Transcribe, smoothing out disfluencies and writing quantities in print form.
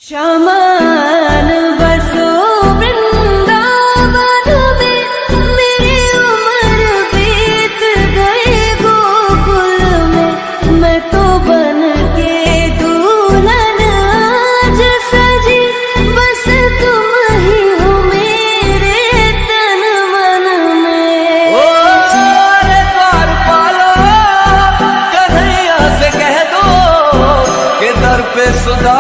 शामान बसो वृंदावन में, मेरी उम्र बीत गई गोकुल में। मैं तो बन के दुल्हन आज सजी, बस तुम ही हो मेरे तन मन में। ओ रे द्वार पालो, कन्हैया से कह दो कि दर पे सुधा